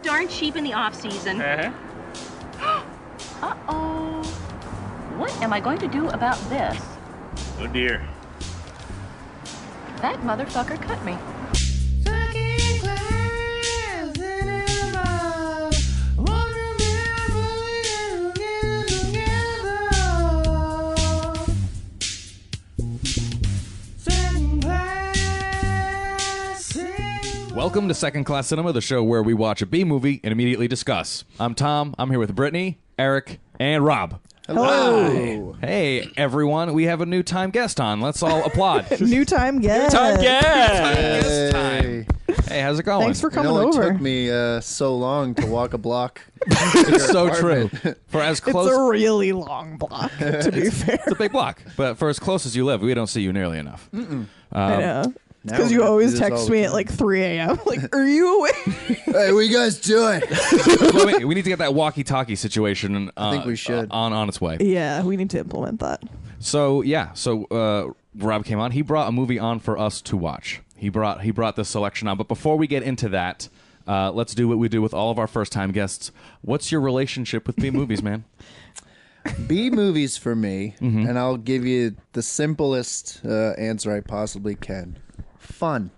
darn cheap in the off-season. Uh-oh. What am I going to do about this? Oh, dear. That motherfucker cut me. Welcome to Second Class Cinema, the show where we watch a B movie and immediately discuss. I'm Tom. I'm here with Brittany, Eric, and Rob. Hello. Hey, everyone. We have a new time guest on. Let's all applaud. New time guest. Time guest. Hey. Time. Hey, how's it going? Thanks for coming It only over. took me so long to walk a block. It's so true. For as close, It's a really long block, to be fair. it's a big block. But for as close as you live, we don't see you nearly enough. I know. Now Because we're you gonna always do this all text the me time. at like 3 a.m. Like, are you awake? Hey, what you guys doing? Well, we need to get that walkie-talkie situation. I think we should. on its way. Yeah, we need to implement that. So Rob came on. He brought a movie on for us to watch. He brought this selection on. But before we get into that, let's do what we do with all of our first-time guests. What's your relationship with B movies, man? B movies for me, and I'll give you the simplest answer I possibly can. Fun.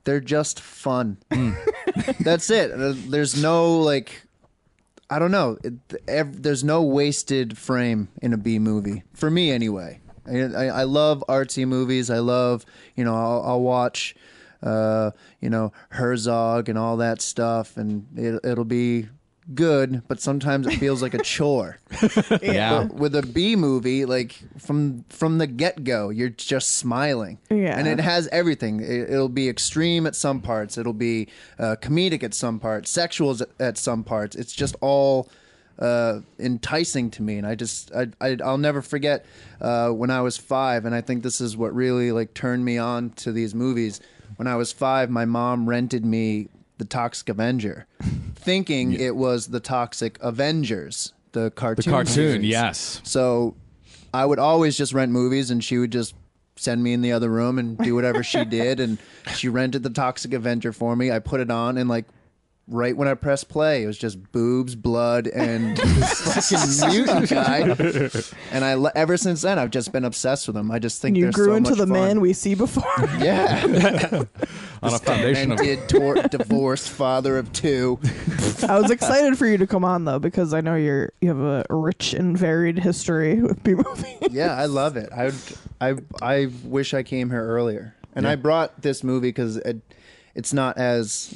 They're just fun. That's it. There's no, like, I don't know. There's no wasted frame in a B movie. For me, anyway. I love artsy movies. I love, I'll watch, Herzog and all that stuff, and it'll be good, but sometimes it feels like a chore. Yeah. But with a B movie, like from the get-go, you're just smiling. Yeah. And it has everything. It'll be extreme at some parts. It'll be comedic at some parts, sexual at some parts. It's just all enticing to me, and I'll never forget when I was 5, and I think this is what really like turned me on to these movies. When I was 5, my mom rented me The Toxic Avenger, thinking it was The Toxic Avengers, the cartoon. The cartoon, series. yes. So I would always just rent movies, and she would just send me in the other room and do whatever she did. And she rented The Toxic Avenger for me. I put it on, and like right when I pressed play, it was just boobs, blood, and this fucking mutant guy. And ever since then, I've just been obsessed with them. I just think You they're grew so into much the fun. man we see before. Yeah. On a foundation of Divorced father of 2. I was excited for you to come on, though, because I know you have a rich and varied history with B movies. Yeah, I love it. I wish I came here earlier. And I brought this movie because it's not as,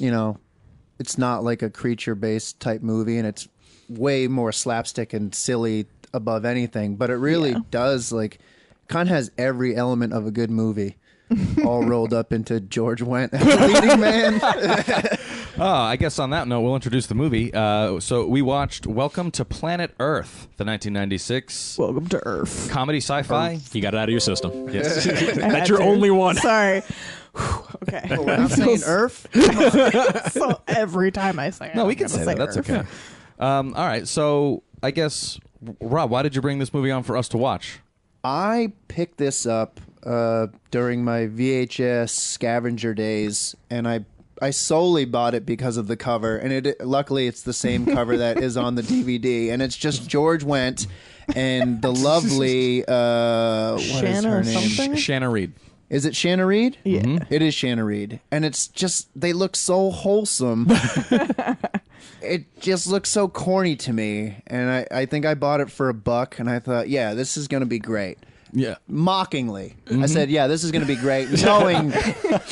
it's not like a creature-based type movie, and it's way more slapstick and silly above anything. But it really does, like, kind of has every element of a good movie all rolled up into George Wendt as the leading man. I guess on that note, we'll introduce the movie. So we watched Welcome to Planet Earth, the 1996 Welcome to Earth. comedy sci-fi. You got it out of your system. Yes. That's your only one. Sorry. Okay. We're not saying Earth. So every time I say it, No, we I'm can gonna say that. That's Earth. okay. All right. So I guess, Rob, why did you bring this movie on for us to watch? I picked this up during my VHS scavenger days, and I solely bought it because of the cover, and luckily it's the same cover that is on the DVD, and it's just George Wendt and the lovely what is Shanna her name? something? Shanna Reed. Is it Shanna Reed? Yeah. It is Shanna Reed, and it's just they look so wholesome. It just looks so corny to me, and I think I bought it for $1, and I thought, yeah, this is gonna be great. Yeah. Mockingly, I said, yeah, this is going to be great. Knowing,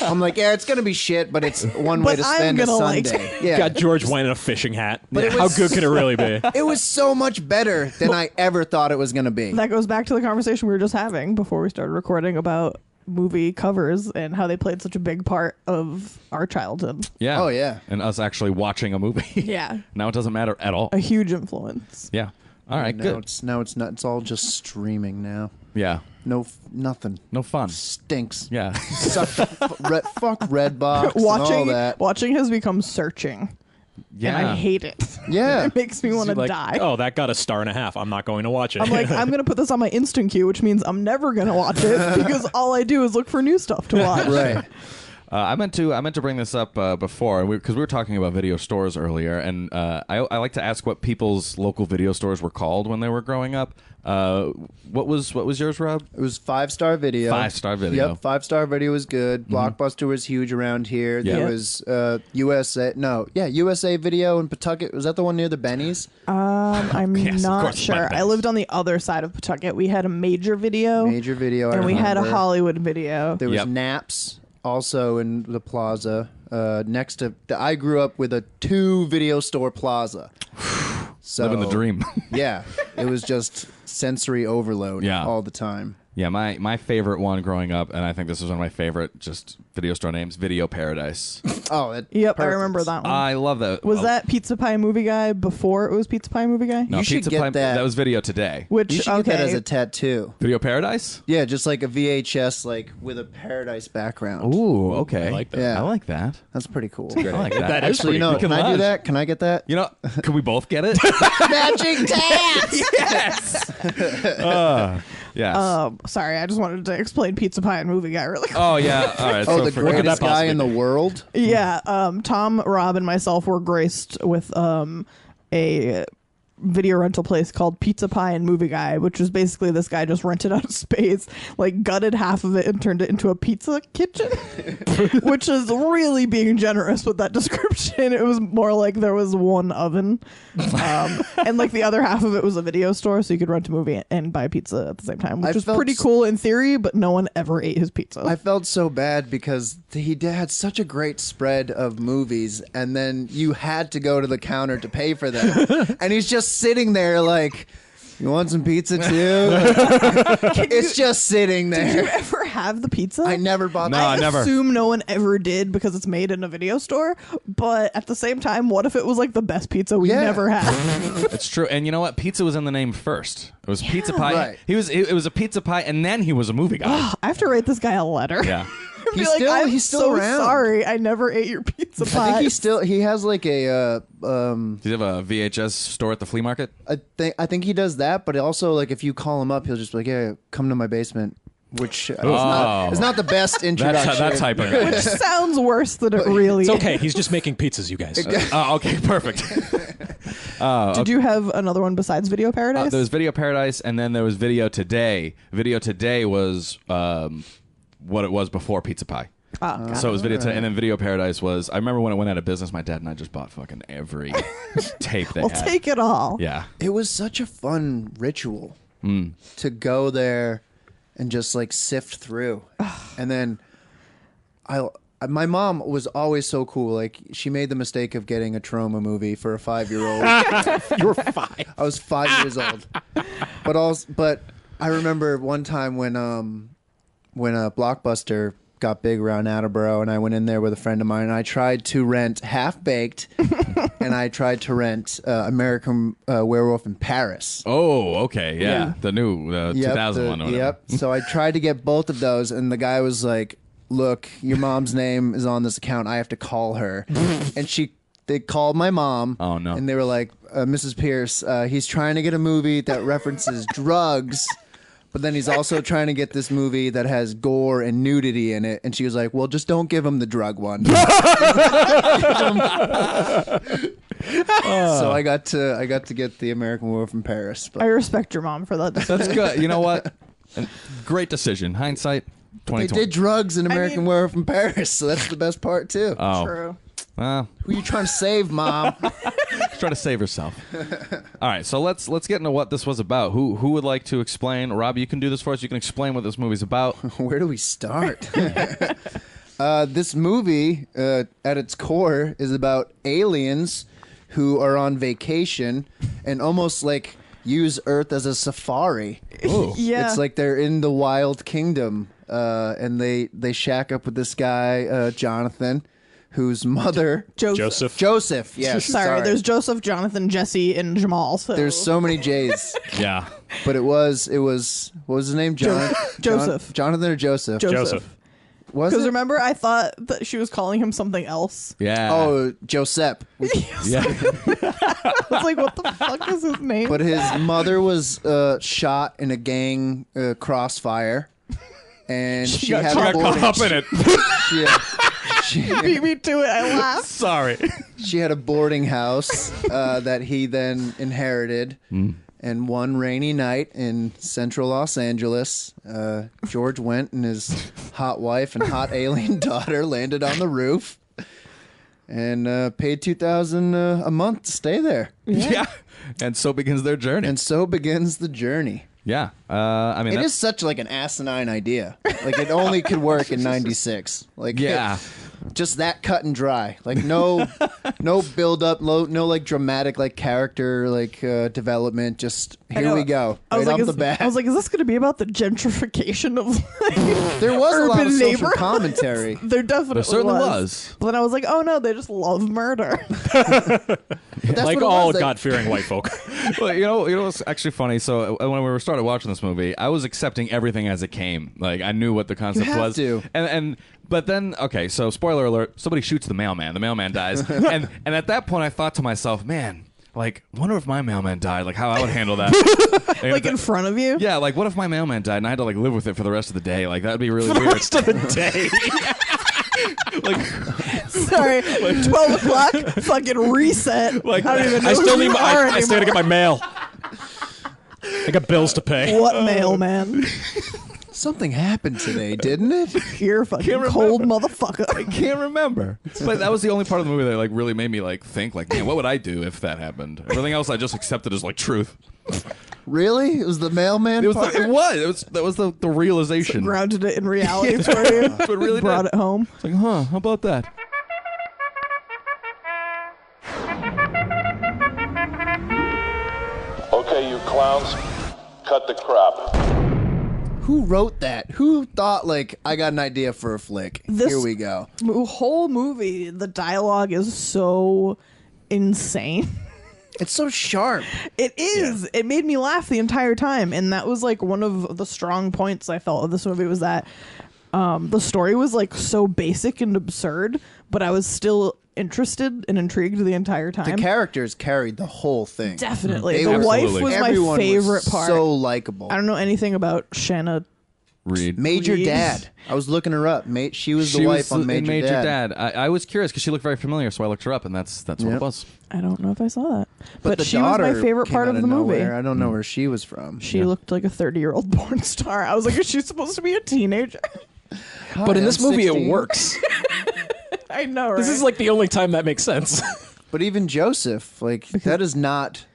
I'm like, yeah, it's going to be shit, but it's one way But to I'm spend a gonna like Sunday. it. Yeah. Got George Wendt in a fishing hat. But it How was- good could it really be? It was so much better than I ever thought it was going to be. That goes back to the conversation we were just having before we started recording about movie covers and how they played such a big part of our childhood. Yeah. Oh, yeah. And us actually watching a movie. Yeah. Now it doesn't matter at all. A huge influence. Yeah. All right. now Good. it's not. It's all just streaming now. Yeah. Nothing. No fun. Stinks. Yeah. Fuck Redbox and all that. Watching has become searching. Yeah. And I hate it. Yeah. It makes me want to Like, die. oh, that got a 1.5 stars. I'm not going to watch it. I'm like, I'm going to put this on my instant queue, which means I'm never going to watch it because all I do is look for new stuff to watch. Right. I meant to bring this up before because we were talking about video stores earlier, and I like to ask what people's local video stores were called when they were growing up. What was yours, Rob? It was 5-Star Video. 5-Star Video. Yep, 5-Star Video was good. Blockbuster was huge around here. Yeah. There was USA Video in Pawtucket. Was that the one near the Bennies? I'm Yes, of not course, sure. my I lived on the other side of Pawtucket. We had a Major Video. Major Video. I And we had a remember. Hollywood Video. There was Yep. Naps also in the plaza. Next to I grew up with a 2 video store plaza. So Living the dream. yeah, it was just sensory overload Yeah. all the time. Yeah, my favorite one growing up, and I think this is one of my favorite just video store names, Video Paradise. Oh, that, Yep, I perfect. remember that one. I love that. Was that Pizza Pie Movie Guy before it was Pizza Pie Movie Guy? No, You should Pizza get Pie, that. That was Video Today. Which, You should okay. get that as a tattoo. Video Paradise? Yeah, just like a VHS, like with a paradise background. Ooh, okay. I like that. Yeah. I like that. That's pretty cool. I like that. That is Actually, pretty no. cool. Can I do that? Can I get that? You know, can we both get it? Matching tabs. Yes. Sorry, I just wanted to explain Pizza Pie and Movie Guy really quick. Oh yeah. All right. Oh, so the for- greatest that guy in the possibly world. Yeah, Tom, Rob, and myself were graced with a video rental place called Pizza Pie and Movie Guy, which was basically this guy just rented out a space, like gutted half of it and turned it into a pizza kitchen, which is really being generous with that description. It was more like there was one oven, and like the other half of it was a video store, so you could rent a movie and buy pizza at the same time, which I was felt pretty cool in theory, but no one ever ate his pizza. I felt so bad because he had such a great spread of movies, and then you had to go to the counter to pay for them, and he's just sitting there like, "You want some pizza too?" It's just sitting Did you there. ever have the pizza? I never bought No, that. I never. assume no one ever did because it's made in a video store. But at the same time, what if it was like the best pizza we Yeah. never had? It's true. And you know what? Pizza was in the name first. It was Pizza Pie. Right. It was a Pizza Pie, and then he was a movie guy. I have to write this guy a letter. Yeah. Be He's still so around. sorry. I never ate your pizza pie. I think he has like a Did you have a VHS store at the flea market? I think he does that, but also like if you call him up, he'll just be like, "Yeah, come to my basement," which is not the best introduction. That's hyping it. Which sounds worse than it really It's is. okay. He's just making pizzas, you guys. Oh, okay, perfect. Did you have another one besides Video Paradise? There was Video Paradise, and then there was Video Today. Video Today was what it was before Pizza Pie. So it was Video Today, and then Video Paradise was. I remember when it went out of business, my dad and I just bought fucking every tape they We'll had. take it all. Yeah. It was such a fun ritual to go there and just like sift through. And then my mom was always so cool. Like she made the mistake of getting a trauma movie for a 5-year-old. You're 5. I was 5 years old. But I remember one time when Blockbuster got big around Attleboro, and I went in there with a friend of mine, and I tried to rent Half Baked, and I tried to rent American Werewolf in Paris. Oh, okay, yeah. Yeah. The new 2001 or whatever. Yep. So I tried to get both of those, and the guy was like, "Look, your mom's name is on this account. I have to call her." And they called my mom. Oh, no. And they were like, "Mrs. Pierce, he's trying to get a movie that references drugs." But then he's also trying to get this movie that has gore and nudity in it. And she was like, "Well, just don't give him the drug one." So I got to get the American Werewolf in Paris. But I respect your mom for that. That's good. You know what? Great decision. Hindsight, they 2020. did drugs in American mean- Werewolf in Paris, so that's the best part too. Oh, True. well, Who are you trying to save, Mom? she's trying to save herself. All right, so let's get into what this was about. Who would like to explain? Rob, you can do this for us. You can explain what this movie's about. Where do we start? This movie, at its core, is about aliens who are on vacation and almost like use Earth as a safari. Yeah. It's like they're in the wild kingdom, and they shack up with this guy, Jonathan, whose mother... Joseph. Joseph, yes. Sorry, there's Joseph, Jonathan, Jesse, and Jamal. So There's so many J's. Yeah. But it was what was his name? Joseph. Jonathan or Joseph? Joseph. Was Because it? remember, I thought that she was calling him something else. Yeah. Oh, Joseph. yeah. I was like, what the fuck is his name? But his mother was shot in a gang crossfire, and she got had caught boarding- up in it. You beat me to it. I laughed. Sorry. She had a boarding house that he then inherited. And one rainy night in central Los Angeles, George went and his hot wife and hot alien daughter landed on the roof and paid $2,000 a month to stay there. Yeah. And so begins their journey. And so begins the journey. Yeah. I mean, It is such like an asinine idea. Like it only could work in 96. Like Yeah. just that cut and dry. Like no build up, no like dramatic like character like development. Just here we go. Right off the bat. I was like, is this going to be about the gentrification of there was a lot urban of social neighborhoods? commentary. There definitely There certainly was. But then I was like, oh no, they just love murder. That's Like what it all was. Like, God-fearing white folk. Well, you know what's actually funny? So when we started watching this movie, I was accepting everything as it came. Like I knew what the concept have was. to. But then, okay, so spoiler alert: somebody shoots the mailman. The mailman dies, and at that point, I thought to myself, man, like, wonder if my mailman died, like how I would handle that. Like in front of you? Yeah, like what if my mailman died and I had to like live with it for the rest of the day? Like that would be really weird. Rest of the day. Like, Sorry, 12 o'clock, fucking reset. Like, I don't even know I still who need you my. are I still gotta get anymore. my mail. I got bills to pay. What mailman? something happened today, didn't it? You're a fucking cold motherfucker. Can't remember. But that was the only part of the movie that like really made me like think like, man, what would I do if that happened? Everything else I just accepted as like truth. Really? It was the mailman part? That was the realization. Grounded it in reality for you. That's what it really Brought did. it home. It's like, huh, how about that? Okay, you clowns, cut the crap. Who wrote that? Who thought, like, I got an idea for a flick? This- Here we go. Whole movie, the dialogue is so insane. It's so sharp. It is. It made me laugh the entire time, and that was like one of the strong points I felt of this movie was that the story was like so basic and absurd, but I was still interested and intrigued the entire The time. characters carried the whole thing. Definitely, They the were- wife Absolutely. was Everyone my favorite was part. so likable. I don't know anything about Shanna. Read. Major Reed. Dad. I was looking her up. She was the wife on in Major, Dad. I was curious because she looked very familiar, so I looked her up, and that's what Yep. it was. I don't know if I saw that, But the she was daughter my favorite came part out of the movie. nowhere. I don't know where she was from. She looked like a 30-year-old porn star. I was like, is she supposed to be a teenager? But in this I'm movie, 16. it works. I know, right? This is like the only time that makes sense. But even Joseph, like, that is not...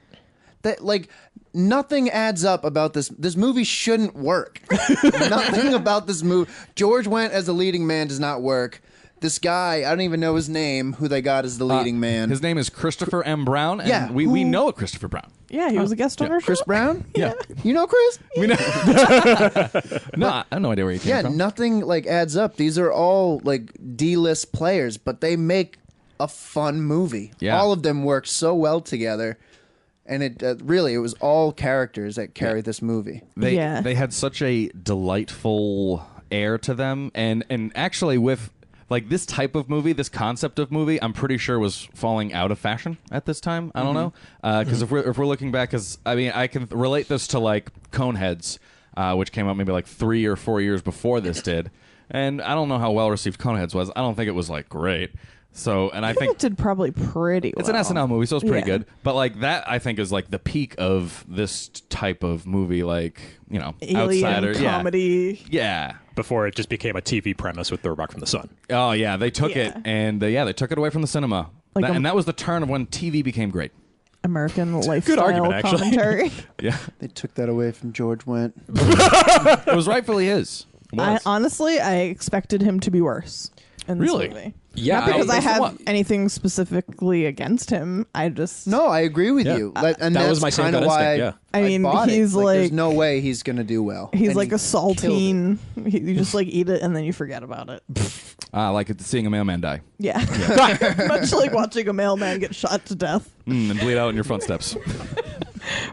That, like, nothing adds up about this. This movie shouldn't work. Nothing about this movie. George Wendt as the leading man does not work. This guy, I don't even know his name, who they got as the leading man. His name is Christopher M. Brown, and Yeah. we know a Christopher Brown. Yeah, he was a guest on our show. Chris Brown? Yeah. You know Chris? We know. No, I have no idea where he came Yeah, from. nothing, like, adds up. These are all, like, D-list players, but they make a fun movie. Yeah. All of them work so well together. And it really, it was all characters that carried this movie. They Yeah. they had such a delightful air to them, and actually with like this type of movie, this concept of movie, I'm pretty sure was falling out of fashion at this time. I don't know because if we're looking back, because I mean I can relate this to like Coneheads, which came out maybe like 3 or 4 years before this did, and I don't know how well received Coneheads was. I don't think it was like great. So, and I think It did probably pretty well. it's an SNL movie, so it's pretty Yeah. good. But like that, I think is like the peak of this type of movie, like you know, Alien Outsider, comedy. yeah. Before it just became a TV premise with Throw Rock from the Sun. Oh yeah, they took it Yeah. and they took it away from the cinema, Like and that was the turn of when TV became great. American lifestyle argument, actually. commentary. Yeah, They took that away from George Wendt. it was rightfully his. It was. Honestly, I expected him to be worse in this Really? movie. Yeah, Not because I based on have what? anything specifically against him. I just No, I agree with Yeah. you. And That that's was my same kind of gut why instinct, I mean, bought he's it. There's like- no way he's going to do well. he's And like a he killed it. saltine. You just like eat it and then you forget about it. Like seeing a mailman die Yeah. Much like watching a mailman get shot to death. and bleed out in your front steps.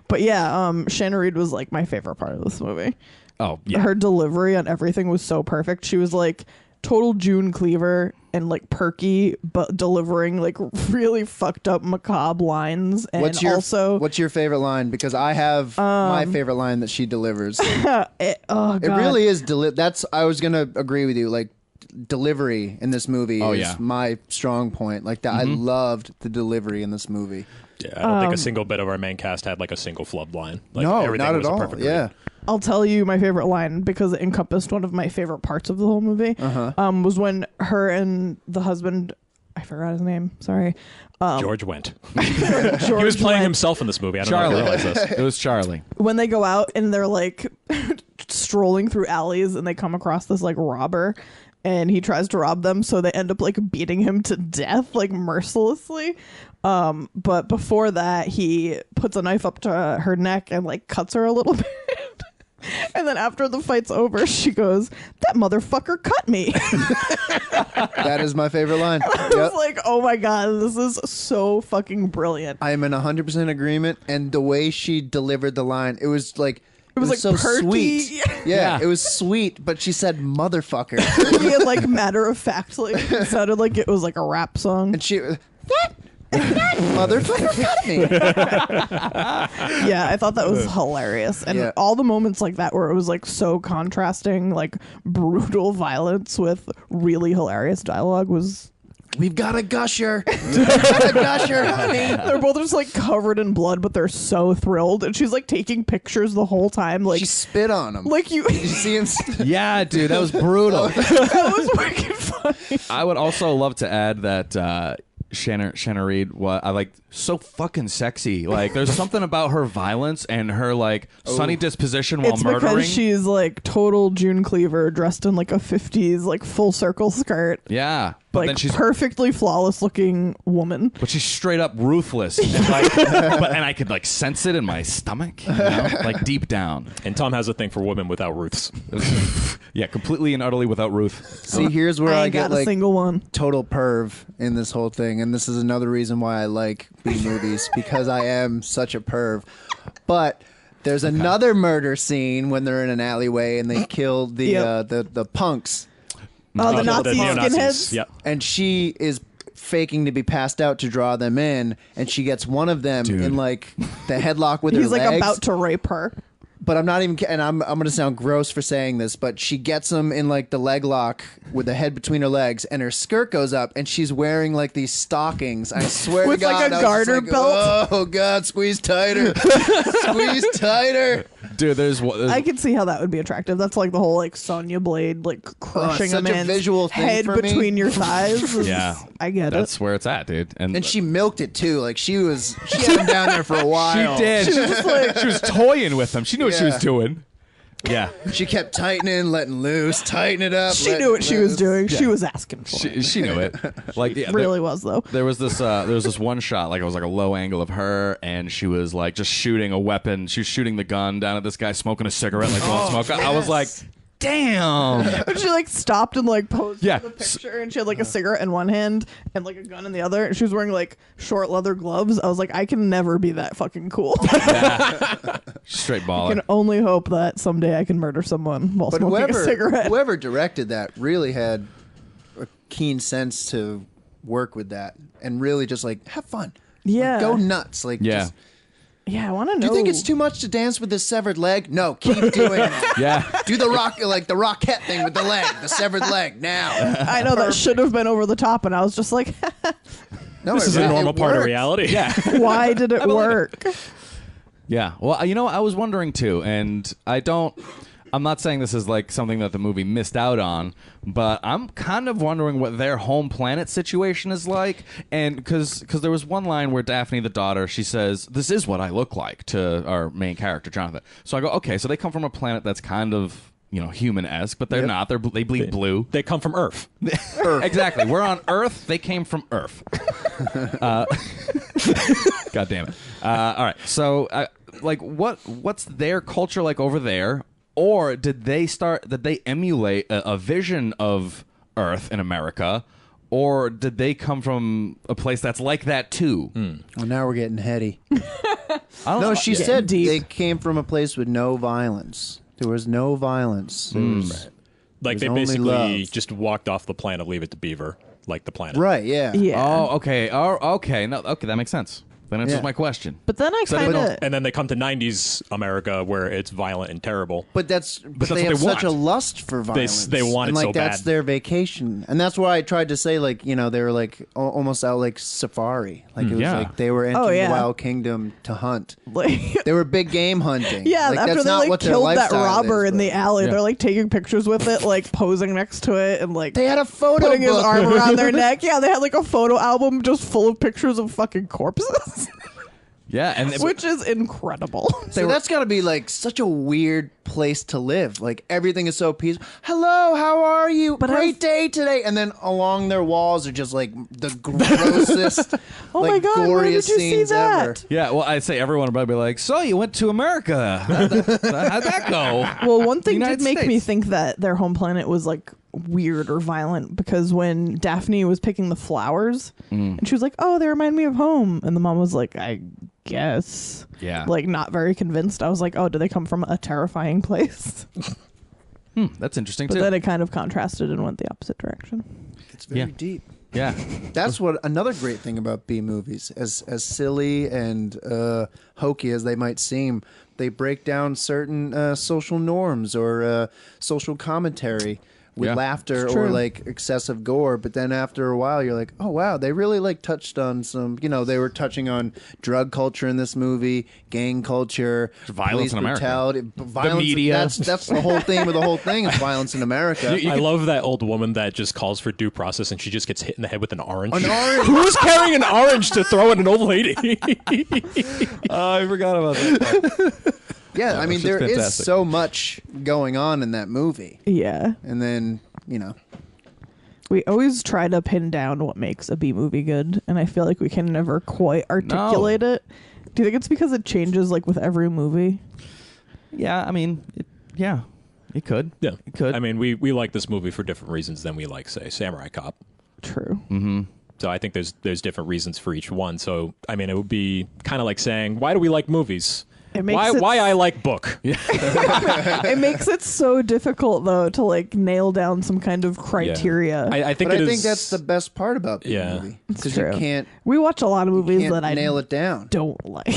But yeah, Shanna Reed was like my favorite part of this movie. Oh yeah, Her delivery on everything was so perfect. She was like total June Cleaver and like perky, but delivering like really fucked up macabre lines. And What's your also, favorite line? Because I have my favorite line that she delivers. oh god, It really is. That's. I was gonna agree with you. Like delivery in this movie is my strong point. Like that, I loved the delivery in this movie. Yeah, I don't think a single bit of our main cast had like a single flub line. Like, No, everything not was at a all. perfect Yeah. read. I'll tell you my favorite line because it encompassed one of my favorite parts of the whole movie. Was when her and the husband, I forgot his name. Sorry. George went. George He was playing went. himself in this movie. I don't know if you realize this. It was Charlie. When they go out and they're like strolling through alleys and they come across this like robber and he tries to rob them, so they end up like beating him to death like mercilessly. But before that, he puts a knife up to her neck and like cuts her a little bit. And then after the fight's over, she goes, "That motherfucker cut me." That is my favorite line. I was like, oh my God, this is so fucking brilliant. I am in 100% agreement. And the way she delivered the line, it was like like so perky. sweet. Yeah, it was sweet, but she said motherfucker. He had like matter of factly. It sounded like it was like a rap song. And she that motherfucker cut me. Yeah, I thought that was hilarious. And all the moments like that where it was like so contrasting, like brutal violence with really hilarious dialogue was... We've got a gusher. We've got a gusher, honey. They're both just like covered in blood, but they're so thrilled. And she's like taking pictures the whole time. Like She spit on him. like you... Did you see him? Yeah, dude, that was brutal. That was wicked funny. I would also love to add that Shanna Reed, I like so fucking sexy. Like, there's something about her violence and her like sunny disposition while It's murdering. because she's like total June Cleaver dressed in like a 50s like full circle skirt. Yeah, but Like then she's perfectly flawless looking woman. but she's straight up ruthless. And, like, and I could like sense it in my stomach, you know? Like deep down. And Tom has a thing for women without Ruths. Yeah, completely and utterly without Ruth. See, here's where I I ain't get got a like single one. total perv in this whole thing, and this is another reason why I like B movies, because I am such a perv. But there's another murder scene when they're in an alleyway and they kill the Yep. the punks, Oh, the Nazi neo-Nazis. skinheads? Yep. and she is faking to be passed out to draw them in, and she gets one of them Dude. in like the headlock with He's her like legs. about to rape her. But I'm not even, and I'm going to sound gross for saying this, but she gets him in like the leg lock with the head between her legs, and her skirt goes up, and she's wearing like these stockings. I swear With, to God, like, a I was just garter like, belt? Oh God, squeeze tighter, squeeze tighter. Dude, there's I can see how that would be attractive. That's like the whole like Sonya Blade like crushing such a a man's visual thing head for me. between your thighs. is- Yeah. I get that's it. where it's at, dude. And she milked it too. Like she had him down there for a while. She did. She was toying with him. She knew what she was Yeah. doing. Yeah. She kept tightening, letting loose, tighten it up. She knew what she was doing. She was asking for it. She knew it. Like, yeah, Really was though. There was this one shot, like it was like a low angle of her, and she was like just shooting a weapon. She was shooting the gun down at this guy smoking a cigarette, like blowing smoke. I was like, damn. And she like stopped and like posed Yeah. for the picture, and she had like a cigarette in one hand and like a gun in the other, and she was wearing like short leather gloves. I was like, I can never be that fucking cool. Straight I baller. can only hope that someday I can murder someone while But smoking a cigarette. whoever directed that really had a keen sense to work with that and really just like have fun. Yeah. Like, go nuts. Like, Yeah. just, Yeah, I want to know. do you think it's too much to dance with this severed leg? No, keep doing it. Yeah. Do the rock, like the Rockette thing with the leg, the severed leg. Now, I know that should have been over the top, and I was just like, no, This is a normal part of reality. Yeah. why did it work? Yeah. Well, you know, I was wondering too, and I'm not saying this is like something that the movie missed out on, but I'm kind of wondering what their home planet situation is like. And because there was one line where Daphne, the daughter, she says, "This is what I look like," to our main character, Jonathan. So I go, okay, so they come from a planet that's kind of, you know, human-esque, but they're not. They bleed blue. They come from Earth. Exactly. We're on Earth. They came from Earth. God damn it. All right. So, like, what's their culture like over there? Or did they emulate a vision of Earth in America? Or did they come from a place that's like that too? Well, now we're getting heady. I don't No, know. she said deep. they came from a place with no violence. There was no violence. There was- Like, they There's only basically love. just walked off the planet, leave it to Beaver, like the planet. right, yeah. Yeah. Oh, okay. Oh, okay. No, okay, that makes sense. That answers my question. But then I kind of And then they come to 90s America where it's violent and terrible. But that's they what have they such a want. lust for violence. They want and it like so that's bad. their vacation, and that's why I tried to say like they were like almost out like safari, like it was Yeah. like they were entering yeah. the wild kingdom to hunt. like. They were big game hunting. Yeah, like, after that's they not like what their killed that lifestyle robber is, in the but- alley, Yeah. they're like taking pictures with it, like posing next to it, and like They had a photo putting his book. arm around their neck. Yeah, they had like a photo album just full of pictures of fucking corpses, Yeah, and which is incredible. So that's got to be like such a weird place to live. Like everything is so peaceful. Hello, how are you? But Great I've- day today. And then along their walls are just like the grossest, Oh my like God, where did goriest you see scenes that? ever. yeah. Well, I'd say everyone would be like, "So you went to America? How'd that go?" Well, one thing United did make me States. think that their home planet was like weird or violent, because when Daphne was picking the flowers and she was like, "Oh, they remind me of home," and the mom was like, "I guess." Yeah. Like not very convinced. I was like, "Oh, do they come from a terrifying place?" That's interesting But too. then it kind of contrasted and went the opposite direction. It's very Yeah. deep. yeah. That's what another great thing about B movies, as silly and hokey as they might seem, they break down certain social norms or social commentary with Yeah. laughter It's or true. like excessive gore. But then after a while, you're like, oh wow, they really like touched on some. They were touching on drug culture in this movie, gang culture, Violence police in America. brutality, violence. media. That's the whole theme of the whole thing is violence in America. I love that old woman that just calls for due process and she just gets hit in the head with an orange. An orange. Who's carrying an orange to throw at an old lady? I forgot about that. Yeah, I mean, shit's there is fantastic. so much going on in that movie. Yeah. And then, We always try to pin down what makes a B movie good, and I feel like we can never quite articulate it. Do you think it's because it changes like with every movie? Yeah, I mean, it could. Yeah, It could. I mean, we like this movie for different reasons than we like, say, Samurai Cop. True. So I think there's different reasons for each one. So I mean, it would be kind of like saying, why do we like movies? It makes Why I like book? It makes it so difficult though to like nail down some kind of criteria. I think but it I is- think that's the best part about the Yeah. movie. It's Because you true. can't We watch a lot of movies that I nail it down. don't like.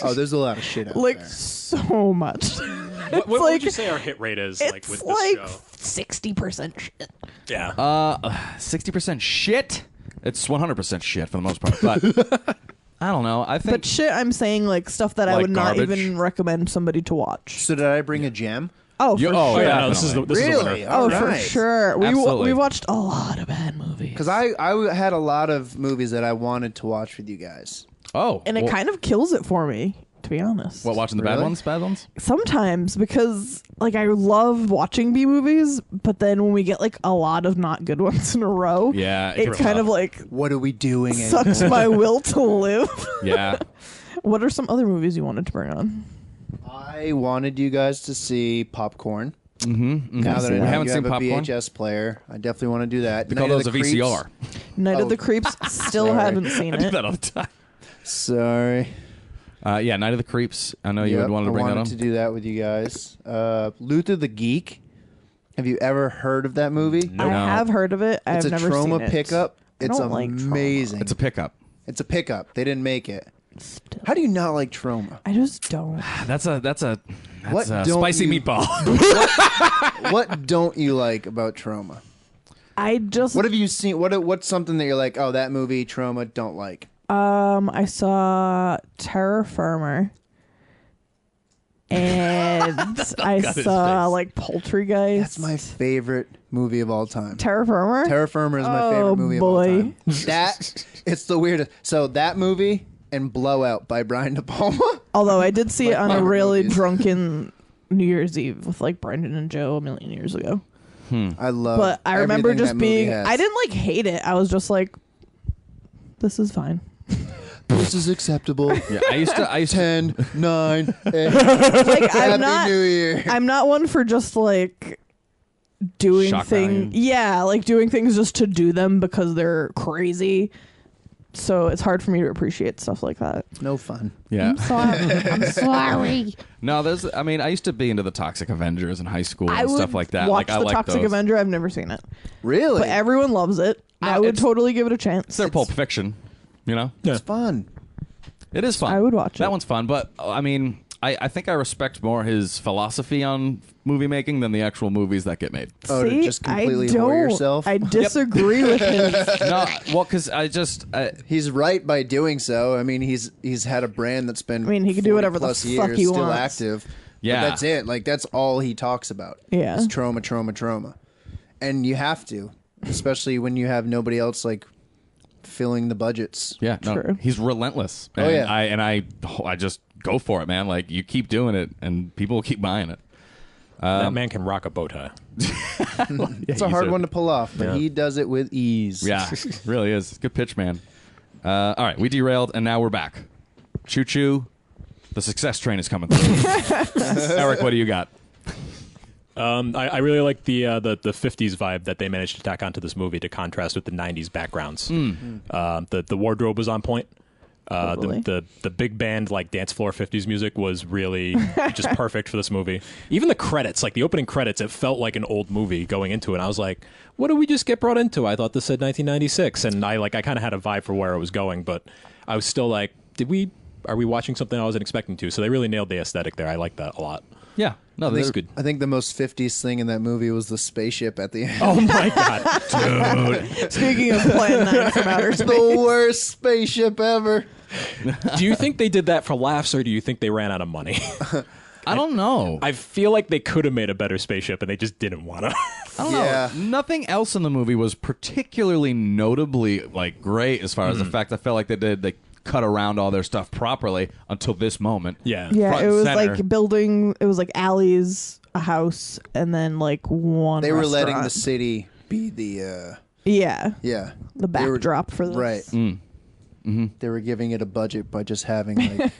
Oh, there's a lot of shit out like there. so much. What like- would you say our hit rate is like It's with like this show? 60% shit. Yeah. 60% shit. It's 100% shit for the most part. But I don't know. I think But shit, I'm saying like stuff that I Like would not garbage? even recommend somebody to watch. So did I bring a gem? Oh, for You- sure. oh, yeah. no, this is the Really? winner. All Oh, for right. sure. We Absolutely. watched a lot of bad movies. Because I had a lot of movies that I wanted to watch with you guys. and it kind of kills it for me, to be honest. what watching the bad Really? ones? Bad ones? Sometimes, because like I love watching B movies, but then when we get like a lot of not good ones in a row, Yeah, it it's kind tough. of like What are we doing? sucks my will to live. Yeah. What are some other movies you wanted to bring on? I wanted you guys to see Popcorn. Now that I We know haven't you seen have a Popcorn. VHS player, I definitely want to do that. We call Night of those a the Creeps. VCR. Night Oh. of the Creeps. Still Sorry. haven't seen I do it. that all the time. Sorry. Yeah, Night of the Creeps. I know you Yep, would want to bring I that wanted on. to do that with you guys. Luther the Geek. Have you ever heard of that movie? I have heard of it. It's I've a never Trauma seen it. pickup. I It's don't like Trauma. amazing. It's a pickup. It's a pickup. They didn't make it. Still. How do you not like Trauma? I just don't. That's a What don't spicy you- meatball. What don't you like about Trauma? I just What have you seen? What's something that you're like, oh, that movie, Trauma, don't like? I saw Terra Firma. And I his saw face. like Poultrygeist. That's my favorite movie of all time. Terra Firma. Terra Firma is my Oh, favorite movie of all boy. time. That it's the weirdest. So that movie and Blowout by Brian De Palma. Although I did see it on a favorite really movies. drunken New Year's Eve with like Brendan and Joe a million years ago. I love. But I remember everything just that movie being has. I didn't like hate it. I was just like, this is fine. This is acceptable. Yeah, I used to 10, 9, 8. Like I'm Happy not New Year. I'm not one for just like doing Shock things. value. Yeah, like doing things just to do them because they're crazy. So it's hard for me to appreciate stuff like that. No fun. yeah. I'm sorry. No, I used to be into the Toxic Avengers in high school I and would stuff like that. watch Like I the like Toxic those. Avenger. I've never seen it, Really? but everyone loves it. No, I would it's- totally give it a chance. It's their Pulp Fiction, you know. It's fun. It is fun. I would watch it. That one's fun, but I mean, I think I respect more his philosophy on movie making than the actual movies that get made. Oh, to See, just completely I don't. whore yourself? I disagree with him. No, well, because He's right by doing so. I mean, he's had a brand that's been. I mean, he can do 40 whatever the plus fuck years, he still wants. active. Yeah. But that's it. Like that's all he talks about. Yeah. Is trauma, trauma, trauma, and you have to, especially when you have nobody else like filling the budgets. yeah, no, True. he's relentless. Oh, And yeah. I just go for it, man. Like you keep doing it, and people will keep buying it. That man can rock a bow tie. It's a hard one to pull off, but he does it with ease. Yeah, really is. Good pitch, man. All right, we derailed, and now we're back. Choo choo. The success train is coming through. Eric, what do you got? I really like the 50s vibe that they managed to tack onto this movie to contrast with the 90s backgrounds. The wardrobe was on point. Totally. The big band like dance floor 50s music was really just perfect for this movie. Even the credits, like the opening credits, it felt like an old movie going into it. I was like, what did we just get brought into? I thought this said 1996, and I kind of had a vibe for where it was going, but I was still like, are we watching something I wasn't expecting to? So they really nailed the aesthetic there. I like that a lot. Yeah, no, this is good. I think the most 50s thing in that movie was the spaceship at the end. Oh my god, dude! Speaking of Plan 9 from outer space. The worst spaceship ever. Do you think they did that for laughs, or do you think they ran out of money? I don't know. I feel like they could have made a better spaceship, and they just didn't want to. I don't Yeah. know. Nothing else in the movie was particularly notably like great as far as the fact I felt like they cut around all their stuff properly until this moment. Yeah. Yeah, Front it and was center. like building. It was like alleys, a house, and then like one. They were letting the restaurant. city be the Yeah, yeah the They were- backdrop for this. right. They were giving it a budget by just having like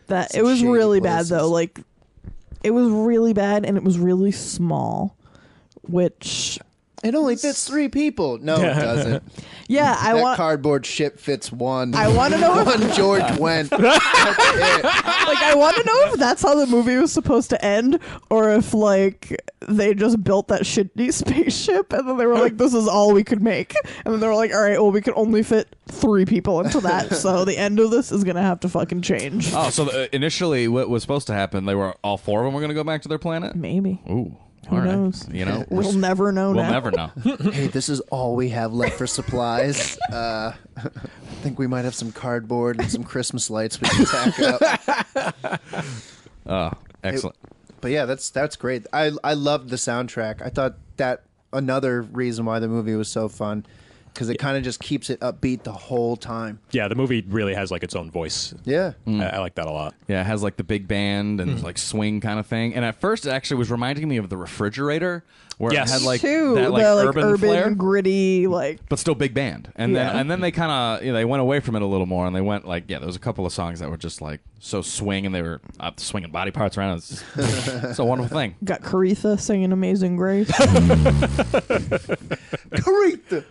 That Some it was shady really bad places. though. Like it was really bad, and it was really small. Which it only fits 3 people. No, it doesn't. yeah, I That want. cardboard ship fits 1. I want to know if One George went. That's it. like I want to know if that's how the movie was supposed to end, or if like they just built that shitty spaceship and then they were like, "This is all we could make," and then they were like, "All right, well, we can only fit 3 people into that, so the end of this is gonna have to fucking change." Oh, so initially what was supposed to happen, they were all 4 of them were going to go back to their planet? Maybe. Ooh. Who all right. knows? You know, We'll never know we'll now. never know. Hey, this is all we have left for supplies. I think we might have some cardboard and some Christmas lights we can tack up. Excellent. But yeah, that's great. I loved the soundtrack. I thought that another reason why the movie was so fun, because it kind of just keeps it upbeat the whole time. Yeah, the movie really has like its own voice. Yeah. I like that a lot. Yeah, it has like the big band and like swing kind of thing. And at first, it actually was reminding me of The Refrigerator, where Yes. it had like Too that like the urban flair, gritty, like but still big band. And Yeah. then they kind of they went away from it a little more, and they went like there was a couple of songs that were just like so swing, and they were swinging body parts around. It's it's a wonderful thing. got Caretha singing "Amazing Grace." Caretha.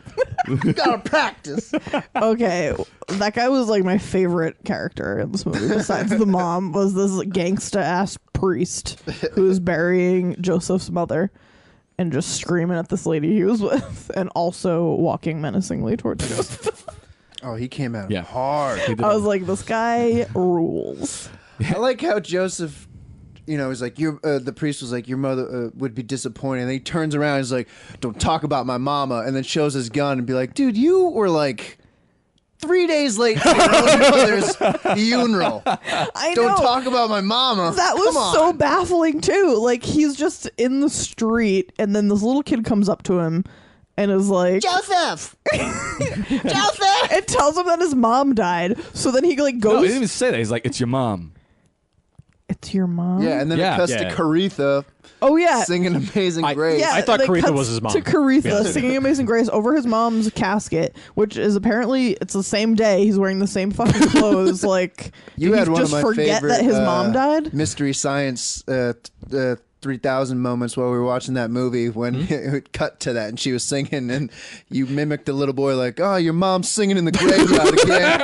Gotta practice. Okay, that guy was like my favorite character in this movie. Besides the mom, was this gangsta ass priest who was burying Joseph's mother and just screaming at this lady he was with, and also walking menacingly towards Joseph. Oh, he came out Yeah. hard. I was like, this guy rules. I like how Joseph, he's like, the priest was like, your mother would be disappointed. And then he turns around and he's like, don't talk about my mama. And then shows his gun and be like, dude, you were like 3 days late to your own mother's funeral. I Don't know. talk about my mama. That Come was on. so baffling too. Like he's just in the street, and then this little kid comes up to him and is like, Joseph! Joseph! and tells him that his mom died. So then he like No, he goes, didn't even say that. He's like, it's your mom. "It's your mom." Yeah, and then Yeah. it cuts Yeah. to Caretha Oh yeah. singing Amazing Grace. Yeah, I thought they Caretha cuts was his mom. To Caretha Yeah. singing "Amazing Grace" over his mom's casket, which is apparently it's the same day. He's wearing the same fucking clothes. Like, You did had he one just of my forget favorite that his mom died? Mystery Science 3000 moments while we were watching that movie when it would cut to that and she was singing and you mimicked the little boy like, oh, your mom's singing in the graveyard again.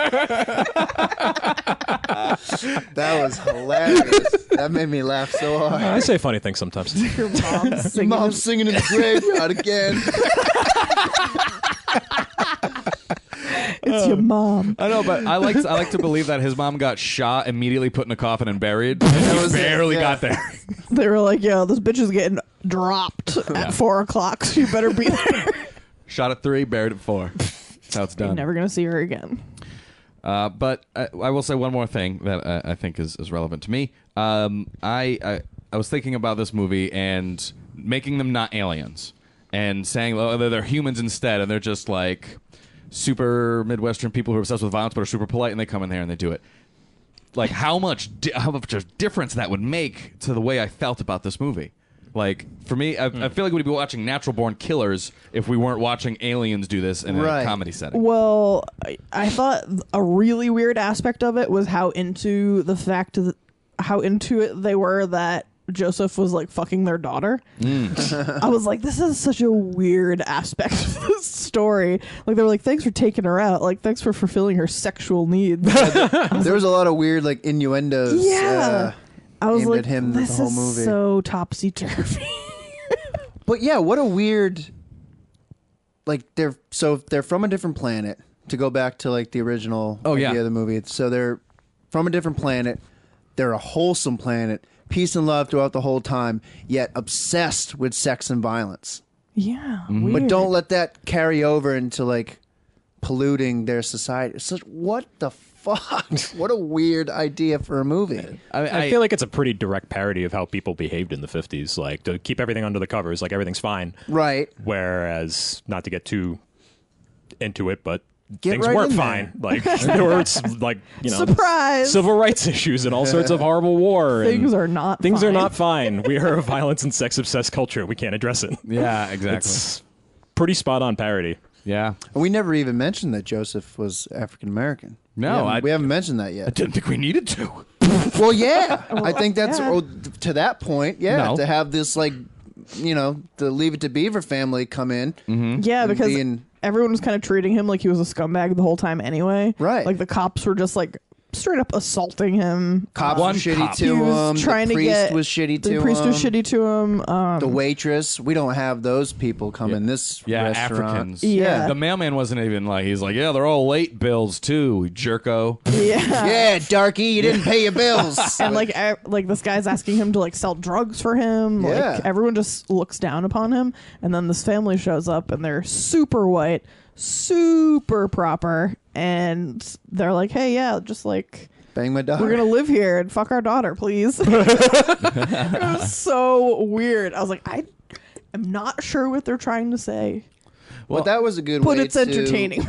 That was hilarious. That made me laugh so hard. I say funny things sometimes. Your mom Your singing. mom's singing in the graveyard again. It's your mom. I know, but I like to believe that his mom got shot, immediately put in a coffin and buried. And he barely got there. They were like, yo, this bitch is getting dropped at 4 o'clock, so you better be there. Shot at 3, buried at 4. That's how it's done. You're never going to see her again. But I will say one more thing that I think is relevant to me. I was thinking about this movie and making them not aliens and saying they're humans instead, and they're just like super Midwestern people who are obsessed with violence but are super polite, and they come in there and they do it. Like how much difference that would make to the way I felt about this movie. Like for me, I feel like we'd be watching Natural Born Killers if we weren't watching aliens do this in a comedy setting. Well, I thought a really weird aspect of it was how into it they were that Joseph was like fucking their daughter. I was like, this is such a weird aspect of this story. Like they were like, thanks for taking her out. Like thanks for fulfilling her sexual needs. There was a lot of weird like innuendos. Yeah. I was aimed like, at him this the whole is movie. so topsy-turvy. But yeah, what a weird. Like they're from a different planet. To go back to like the original idea of the movie, so they're from a different planet. They're a wholesome planet, peace and love throughout the whole time, yet obsessed with sex and violence. Yeah, But weird. don't let that carry over into like polluting their society. It's like, what the fuck? What a weird idea for a movie. I feel like it's a pretty direct parody of how people behaved in the 50s, like to keep everything under the covers, like everything's fine. Right. Whereas, not to get too into it, but things right weren't in fine. Like there were like Surprise! civil rights issues and all sorts of horrible war. Things and are not things fine. are not fine. We are a violence and sex obsessed culture. We can't address it. Yeah, exactly. It's pretty spot on parody. Yeah. And we never even mentioned that Joseph was African American. No, we haven't mentioned that I yet. didn't think we needed to. Well, yeah, I think that's to that point. Yeah, No. to have this like, the Leave It to Beaver family come in. Yeah, because being- everyone was kind of treating him like he was a scumbag the whole time anyway. Right. Like the cops were just like straight up assaulting him. Cops were shitty to He him. was trying The to priest get was shitty to him. The priest was shitty to him. The waitress. We don't have those people come in this restaurant. Africans. Yeah. The mailman wasn't even like, he's like, yeah, they're all late bills too, jerko. Yeah. Yeah, darky, you didn't pay your bills. And like this guy's asking him to like sell drugs for him. Yeah. Like everyone just looks down upon him. And then this family shows up and they're super white, super proper, and they're like, hey, yeah, just like Bang my daughter. we're gonna live here and fuck our daughter, please. It was so weird. I was like, I am not sure what they're trying to say. Well, that was a good But way it's entertaining.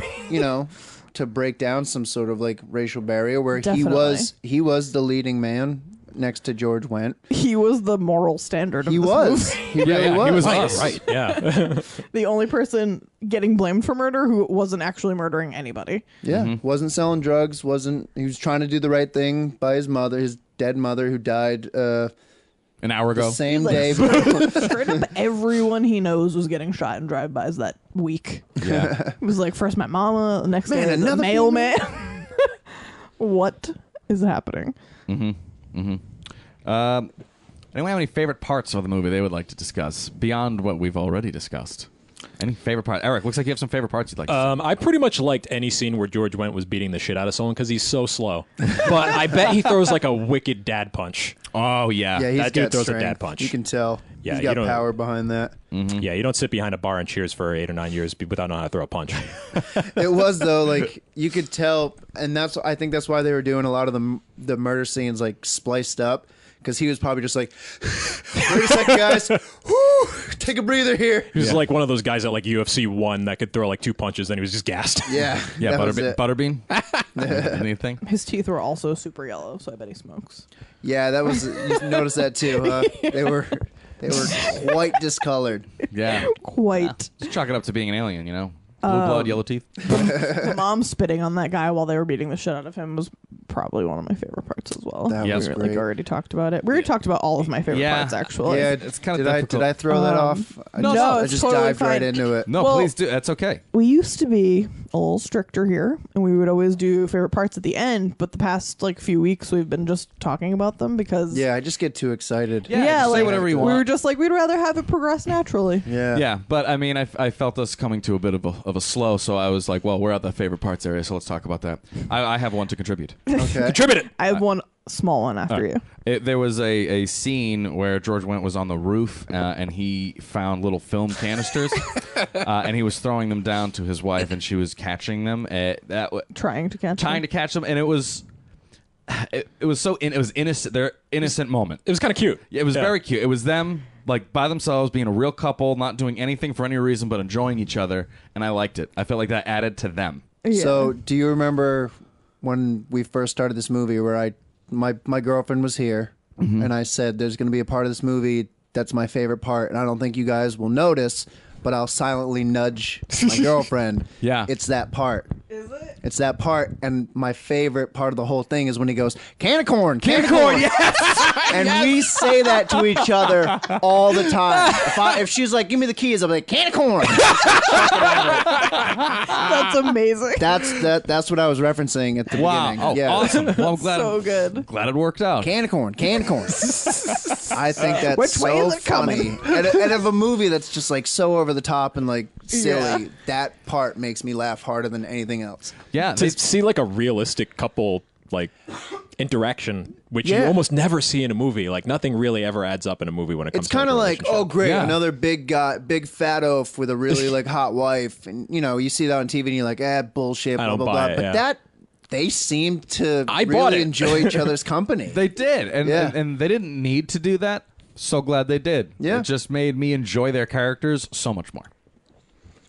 to break down some sort of like racial barrier where Definitely. he was the leading man next to George Wendt. He was the moral standard of He this was. movie. He really was. He was Right, us. right, yeah. The only person getting blamed for murder who wasn't actually murdering anybody. Yeah, wasn't selling drugs. He was trying to do the right thing by his mother, his dead mother, who died An hour the ago. same Like, day. straight up everyone he knows was getting shot in drive-bys that week. Yeah. It was like first my mama, the next Man, day the another mailman. What is happening? Anyone have any favorite parts of the movie they would like to discuss beyond what we've already discussed? Any favorite part? Eric, looks like you have some favorite parts you'd like to I pretty much liked any scene where George Wendt was beating the shit out of someone because he's so slow. But I bet he throws like a wicked dad punch. Oh, yeah. Yeah, he's That dude got throws a strength. dad punch. You can tell. Yeah, he's you got don't- power behind that. Yeah, you don't sit behind a bar and cheers for 8 or 9 years without knowing how to throw a punch. It was though, like you could tell, and I think that's why they were doing a lot of the murder scenes like spliced up, because he was probably just like, wait a second, guys, whoo, take a breather here. He was like one of those guys at like UFC 1 that could throw like 2 punches, then he was just gassed. Yeah, Yeah, that was it. Butterbean? Anything? His teeth were also super yellow, so I bet he smokes. Yeah, that was. You noticed that too, huh? They were quite discolored. Yeah. Quite. Just chalk it up to being an alien, you know? Blue blood, yellow teeth. The mom spitting on that guy while they were beating the shit out of him was probably one of my favorite parts as well. That Yeah. was We great. already talked about it. We already talked about all of my favorite Yeah. parts, actually. Yeah, It's kind of did difficult. I throw that off? No, I it's just totally dived right fine. into it. No, Well- please do. That's okay. We used to be a little stricter here, and we would always do favorite parts at the end. But the past few weeks, we've been just talking about them because Yeah, I just get too excited. Yeah, just say whatever you we want. were just we'd rather have it progress naturally. Yeah. Yeah, but I mean, I felt us coming to a bit of a slow, so I was like, well, we're at the favorite parts area, so let's talk about that. I have one to contribute. Okay. Contribute it. I have one small one after you. There was a scene where George Wendt was on the roof and he found little film canisters and he was throwing them down to his wife and she was catching them. Trying to catch them. And it was so it was innocent. Their innocent moment. It was kind of cute. It was very cute. It was them by themselves, being a real couple, not doing anything for any reason but enjoying each other, and I liked it. I felt like that added to them. Yeah. So, do you remember when we first started this movie where my girlfriend was here and I said there's going to be a part of this movie that's my favorite part and I don't think you guys will notice, but I'll silently nudge my girlfriend. Yeah. It's that part. Is it? It's that part, and my favorite part of the whole thing is when he goes, can of corn, yes! And we say that to each other all the time. If she's like, give me the keys, I'll be like, can of corn. That's amazing. That's what I was referencing at the beginning. Oh, Yeah. awesome. Well, I'm glad, So good. glad it worked out. Can of corn. I think that's Which way so is it funny. coming? and of a movie that's just so over the top and silly, Yeah. that part makes me laugh harder than anything else. Yeah, To see a realistic couple interaction, which you Yeah. almost never see in a movie. Nothing really ever adds up in a movie when it comes It's to kind of like, relationship. oh great, Yeah. another big guy, big fat oaf with a really hot wife, and you see that on TV, and you're like, bullshit, I blah don't blah buy blah. it, But yeah. they seem to I bought really it. enjoy each other's company. they did, and, Yeah. and they didn't need to do that. So glad they did. Yeah. It just made me enjoy their characters so much more.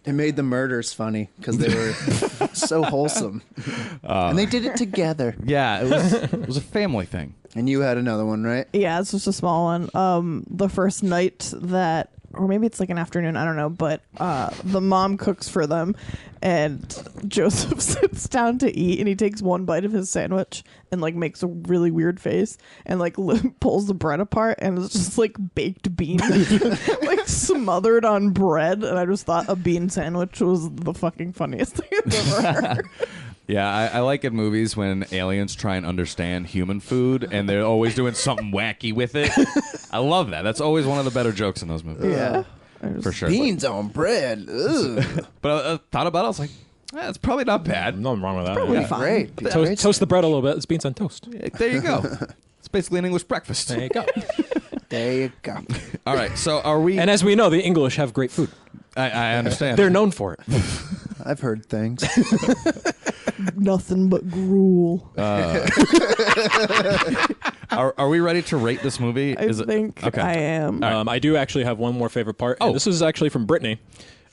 It made the murders funny because they were so wholesome, and they did it together. Yeah, it was a family thing. And you had another one, right? Yeah, it's just a small one. The first night that, or maybe it's an afternoon, I don't know, but the mom cooks for them, and Joseph sits down to eat, and he takes one bite of his sandwich and makes a really weird face and pulls the bread apart, and it's just baked beans smothered on bread, and I just thought a bean sandwich was the fucking funniest thing I've ever heard. Yeah, I like in movies when aliens try and understand human food and they're always doing something wacky with it. I love that. That's always one of the better jokes in those movies. Yeah. For sure. Beans on bread. Ugh. But I thought about it, I was like, it's probably not bad. Nothing wrong with that. Probably Yeah. fine. Great. Toast the bread a little bit. It's beans on toast. There you go. It's basically an English breakfast. There you go. There you go. All right, so are we... And as we know, the English have great food. I understand. They're known for it. I've heard things. Nothing but gruel. Are we ready to rate this movie? I think okay. I am. I do actually have one more favorite part. Oh. And this is actually from Brittany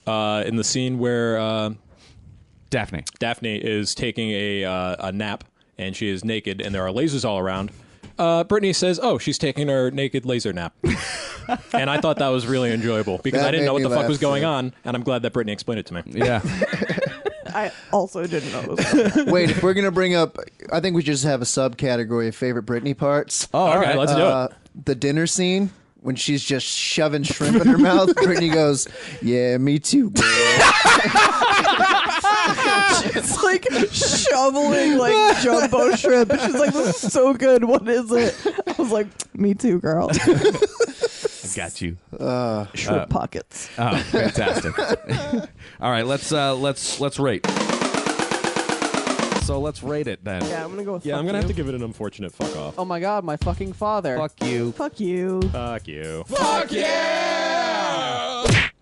in the scene where Daphne. Daphne is taking a nap and she is naked and there are lasers all around. Brittany says, oh, she's taking her naked laser nap. And I thought that was really enjoyable because That I didn't know made what me the fuck laugh, was going too. on, and I'm glad that Brittany explained it to me. Yeah. I also didn't know it was Wait, if we're gonna bring up, I think we just have a subcategory of favorite Britney parts. Oh, All right, let's do it. The dinner scene when she's just shoving shrimp in her mouth. Brittany goes, "Yeah, me too, girl." It's shoveling jumbo shrimp. She's like, this is so good. What is it? I was like, me too, girl. Got you. Shrimp pockets. Oh, fantastic. All right, let's rate. So let's rate it then. Yeah, I'm gonna go with. Yeah, fuck I'm going to you. have to give it an unfortunate fuck off. Oh my god, my fucking father. Fuck you. Fuck you. Fuck you.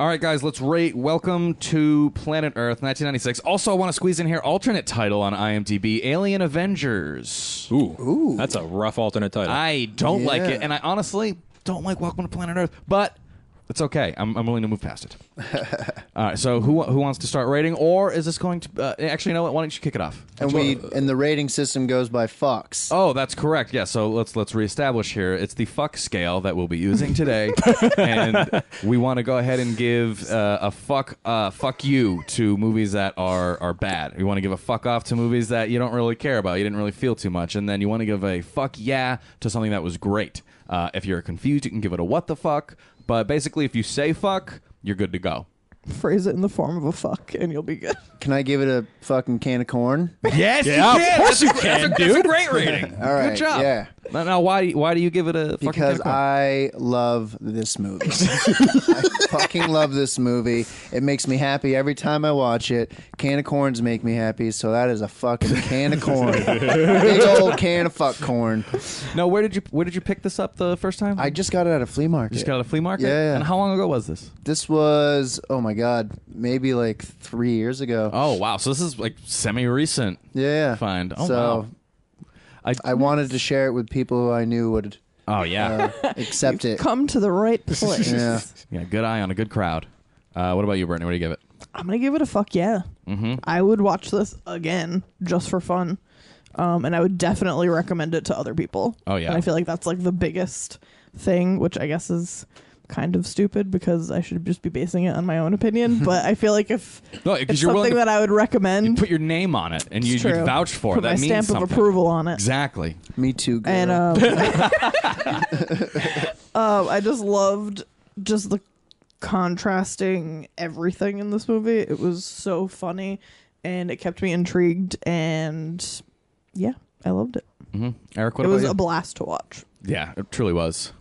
All right, guys, let's rate Welcome to Planet Earth, 1996. Also, I want to squeeze in here alternate title on IMDb, Alien Avengers. Ooh. That's a rough alternate title. I don't like Yeah. it, and I honestly don't like Welcome to Planet Earth, but it's okay. I'm willing to move past it. All right, so who wants to start rating, or is this going to... actually, you know what? Why don't you kick it off? And the rating system goes by fucks. Oh, that's correct. Yeah, so let's reestablish here. It's the fuck scale that we'll be using today, and we want to go ahead and give a fuck you to movies that are bad. We want to give a fuck off to movies that you don't really care about, you didn't really feel too much, and then you want to give a fuck yeah to something that was great. If you're confused, you can give it a what the fuck, but basically, if you say fuck, you're good to go. Phrase it in the form of a fuck, and you'll be good. Can I give it a fucking can of corn? Yes, Yeah, you can. of course you can, That's dude. a great rating. All right. Good job. Yeah. Now, why do you give it a fucking Because can of corn? I love this movie. I fucking love this movie. It makes me happy every time I watch it. Can of corns make me happy, so that is a fucking can of corn. Big old can of fuck corn. No, where did you pick this up the first time? I just got it at a flea market. just got it at a flea market. Yeah. And how long ago was this? This was, oh my god, maybe like 3 years ago. Oh wow, so this is like semi-recent. Yeah. Find. Oh So wow. I wanted to share it with people who I knew would Oh yeah. accept it. Come to the right place. Yeah. Yeah. Good eye on a good crowd. What about you, Brittany? What do you give it? I'm gonna give it a fuck yeah. I would watch this again just for fun, and I would definitely recommend it to other people. Oh, yeah. And I feel like that's like the biggest thing, which I guess is kind of stupid because I should just be basing it on my own opinion. But I feel like if No, it's because you're willing something to that I would recommend, put your name on it and you it's true. vouch for Put it. That my means stamp something. of approval on it. Exactly. Me too, girl. And I just loved just the contrasting everything in this movie. It was so funny, and it kept me intrigued. And yeah, I loved it. Eric, what It about was you? a blast to watch. Yeah, it truly was.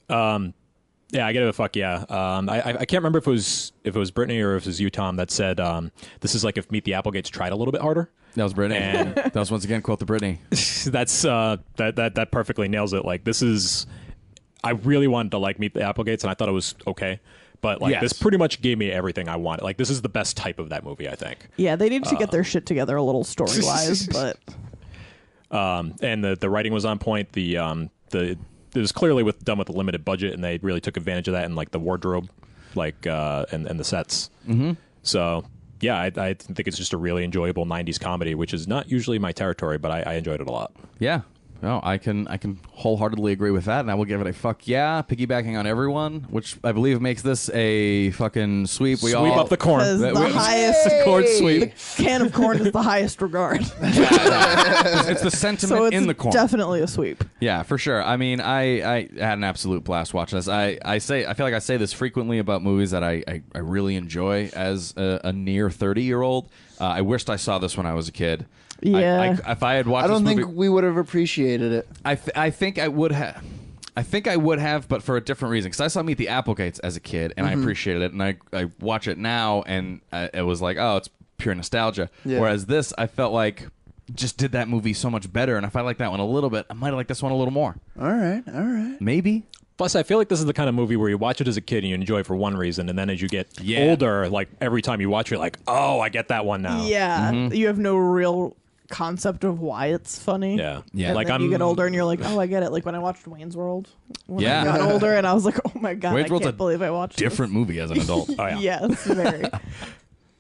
Yeah, I get it a fuck yeah. I can't remember if it was Brittany or if it was you, Tom, that said this is like if Meet the Applegates tried a little bit harder. That was Brittany. And- That was once again quote the Brittany. That's that perfectly nails it. Like this is, I really wanted to like Meet the Applegates, and I thought it was okay, but like Yes. this pretty much gave me everything I wanted. Like this is the best type of that movie, I think. Yeah, they need to get their shit together a little story wise, but And the writing was on point. It was clearly done with a limited budget, and they really took advantage of that in like the wardrobe, like and the sets. Mm-hmm. So yeah, I think it's just a really enjoyable '90s comedy, which is not usually my territory, but I enjoyed it a lot. Yeah. No, I can wholeheartly agree with that, and I will give it a fuck yeah, piggybacking on everyone, which I believe makes this a fucking sweep. We Sweep all up the corn. because That- the we- highest corn sweep. can of corn is the highest regard. It's the sentiment So it's in the corn. definitely a sweep. Yeah, for sure. I mean, I had an absolute blast watching this. I feel like I say this frequently about movies that I really enjoy as a near 30-year-old. I wished I saw this when I was a kid. Yeah. If I had watched I don't this think movie, we would have appreciated it. I think I would have. I think I would have, but for a different reason. Because I saw Meet the Applegates as a kid, and I appreciated it. And I watch it now, and it was like, oh, it's pure nostalgia. Yeah. Whereas this, I felt like just did that movie so much better. And if I like that one a little bit, I might have liked this one a little more. All right. Maybe. Plus, I feel like this is the kind of movie where you watch it as a kid and you enjoy it for one reason, and then as you get Yeah. older, like every time you watch it, you're like, oh, I get that one now. Yeah, you have no real concept of why it's funny. Yeah. Yeah. And Like then I'm you get older and you're like, oh, I get it. Like when I watched Wayne's World when Yeah. I got older, and I was like, oh my god, Wayne's I World's can't a believe I watched Different movie as an adult. Oh yeah. This. Yes, very.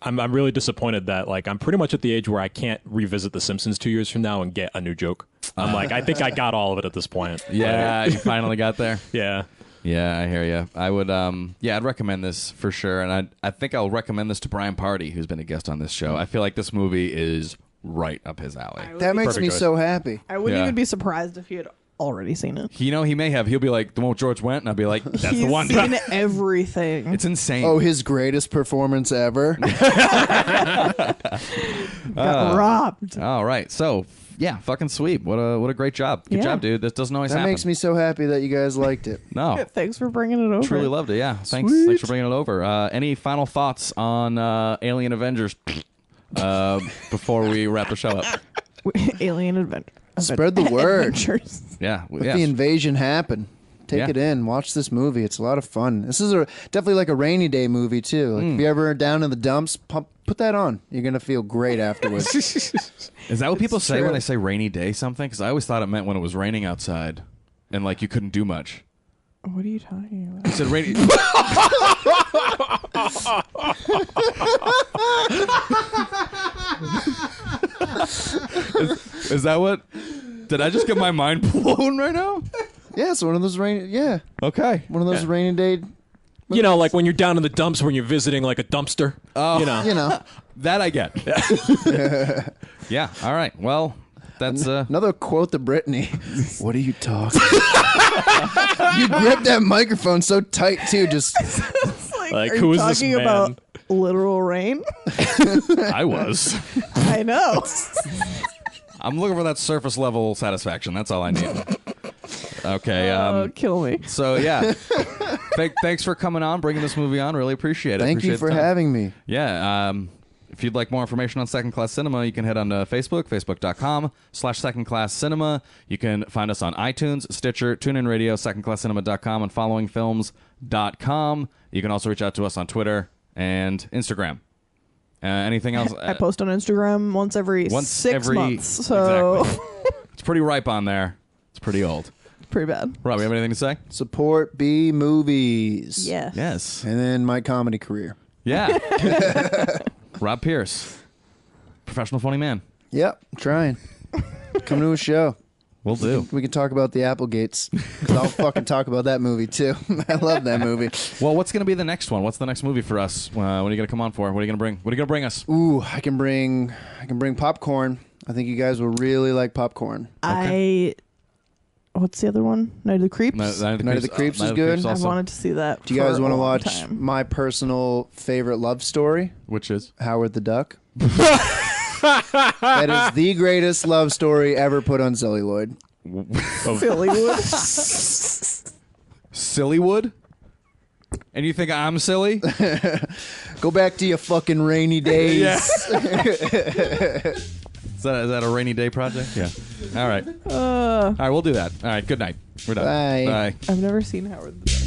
I'm really disappointed that like I'm pretty much at the age where I can't revisit The Simpsons 2 years from now and get a new joke. I'm like, I think I got all of it at this point. Yeah, you finally got there. Yeah. Yeah, I hear you. I would, I'd recommend this for sure, and I think I'll recommend this to Brian Party, who's been a guest on this show. I feel like this movie is right up his alley. That makes Perfect me choice. so happy. I wouldn't Yeah. even be surprised if he had already seen it. You know, he may have. He'll be like, the one with George Wendt, and I'll be like, that's He's the one. seen everything. It's insane. Oh, his greatest performance ever. Got robbed. All right, so yeah, fucking sweet. What a great job. Good Yeah. job, dude. This doesn't always That happen. makes me so happy that you guys liked it. No, Thanks for bringing it over. truly loved it. Yeah, thanks for bringing it over. Any final thoughts on Alien Avengers before we wrap the show up? Alien Adventure. Spread the word. Adventures. Yeah, Let the invasion happen. Take Yeah. it in. Watch this movie. It's a lot of fun. This is definitely like a rainy day movie too. Like if you're ever down in the dumps, put that on. You're gonna feel great afterwards. Is that what people say true. when they say rainy day something? Because I always thought it meant when it was raining outside and like you couldn't do much. What are you talking about? It said rainy. is that what? Did I just get my mind blown right now? Yeah, it's one of those rainy. Yeah, Okay. one of those rainy day. You know, like when you're down in the dumps when you're visiting like a dumpster. Oh. You know. You know, That I get. Yeah. All right. Well, that's another quote to Brittany. What are you talking? You grip that microphone so tight too. Just Like, are who you is this talking man? about literal rain? I was. I know. I'm looking for that surface level satisfaction. That's all I need. Okay. Kill me. So yeah, thanks for coming on, bringing this movie on. Really appreciate it. Thank you for having me. Yeah. If you'd like more information on Second Class Cinema, you can head on to Facebook, facebook.com/Second Class Cinema. You can find us on iTunes, Stitcher, TuneIn Radio, secondclasscinema.com, and followingfilms.com. You can also reach out to us on Twitter and Instagram. Anything else? I post on Instagram once every 6 months. So Exactly. It's pretty ripe on there. It's pretty old. pretty bad. Rob, you have anything to say? Support B movies. Yes. Yes. And then my comedy career. Yeah. Rob Pierce, professional funny man. Yep, trying. Come to a show. Will do. We can talk about the Applegates. 'Cause I'll fucking talk about that movie too. I love that movie. Well, what's going to be the next one? What's the next movie for us? What are you going to come on for? What are you going to bring? What are you going to bring us? Ooh, I can bring popcorn. I think you guys will really like popcorn. What's the other one? Night of the Creeps? Night of the Creeps is good. I wanted to see that. Do you guys want to watch my personal favorite love story? Which is? Howard the Duck. That is the greatest love story ever put on celluloid. Sillywood? Sillywood? And you think I'm silly? Go back to your fucking rainy days. Yeah. Is that a rainy day project? Yeah. All right. All right, we'll do that. All right, good night. We're done. Bye. Bye. I've never seen Howard the Duck.